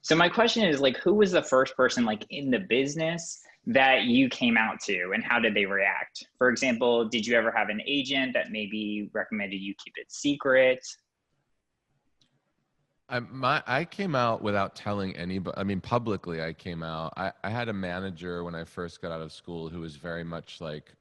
So my question is like, who was the first person like in the business that you came out to and how did they react? For example, did you ever have an agent that maybe recommended you keep it secret? I came out without telling anybody. I mean, publicly, I came out. I had a manager when I first got out of school who was very much like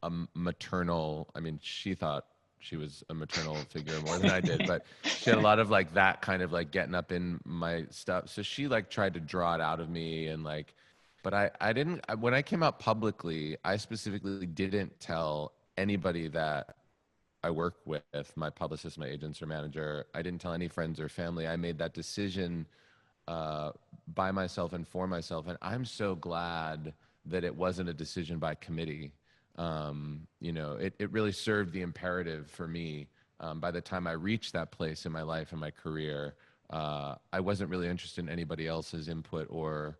a maternal. I mean, she thought she was a maternal figure more than I did, but she had a lot of like that kind of like getting up in my stuff. So she like tried to draw it out of me and like, but I didn't. When I came out publicly, I specifically didn't tell anybody that I work with, my publicist, my agents, or manager. I didn't tell any friends or family. I made that decision uh, by myself and for myself, and I'm so glad that it wasn't a decision by committee. It really served the imperative for me. By the time I reached that place in my life and my career, I wasn't really interested in anybody else's input or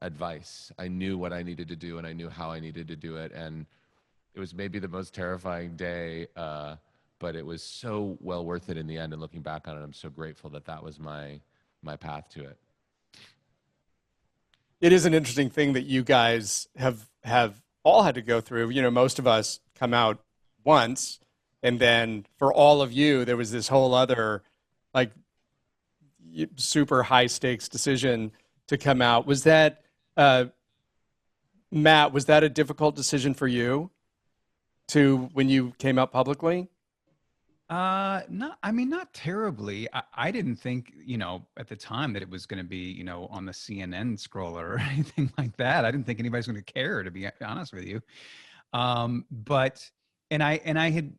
advice. I knew what I needed to do, and I knew how I needed to do it, and it was maybe the most terrifying day, but it was so well worth it in the end. And looking back on it, I'm so grateful that that was my path to it. It is an interesting thing that you guys have all had to go through. You know, most of us come out once, and then for all of you, there was this whole other like super high stakes decision to come out. Was that Matt? Was that a difficult decision for you to when you came out publicly? Not, I mean, not terribly. I didn't think, at the time that it was going to be, on the CNN scroller or anything like that. I didn't think anybody's going to care, to be honest with you. And I had,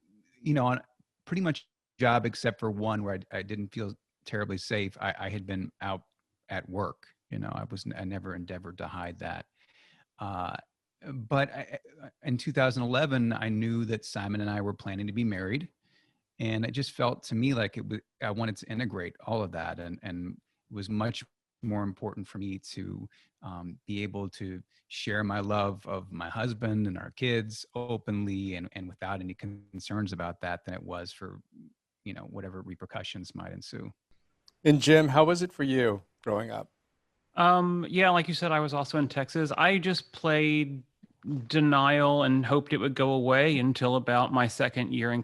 on pretty much job except for one where I didn't feel terribly safe. I had been out at work. I never endeavored to hide that. But in 2011, I knew that Simon and I were planning to be married. And it just felt to me like I wanted to integrate all of that. And it was much more important for me to be able to share my love of my husband and our kids openly and without any concerns about that than it was for, whatever repercussions might ensue. And Jim, how was it for you growing up? Yeah, like you said, I was also in Texas. I just played denial and hoped it would go away until about my second year in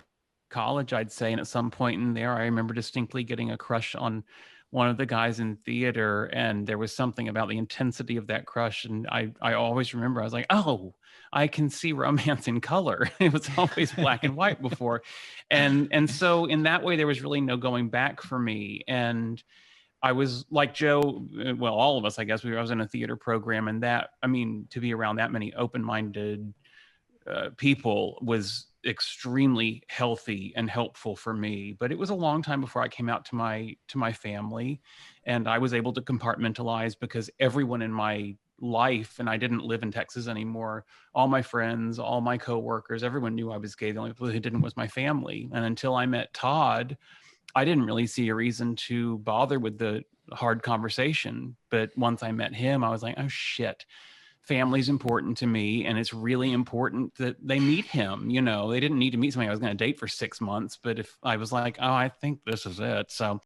college, I'd say. And at some point in there, I remember distinctly getting a crush on one of the guys in theater. And there was something about the intensity of that crush. And I always remember, I was like, oh, I can see romance in color. It was always black and white before. And so in that way, there was really no going back for me. And I was like Joe, well, all of us, I guess, I was in a theater program, and that, I mean, to be around that many open-minded people was extremely healthy and helpful for me. But it was a long time before I came out to my family, and I was able to compartmentalize because everyone in my life, and I didn't live in Texas anymore, all my friends, all my coworkers, everyone knew I was gay. The only people who didn't was my family. And until I met Todd, I didn't really see a reason to bother with the hard conversation. But once I met him, I was like, oh shit, family's important to me. And it's really important that they meet him. They didn't need to meet somebody I was going to date for 6 months. But if I was like, oh, I think this is it. So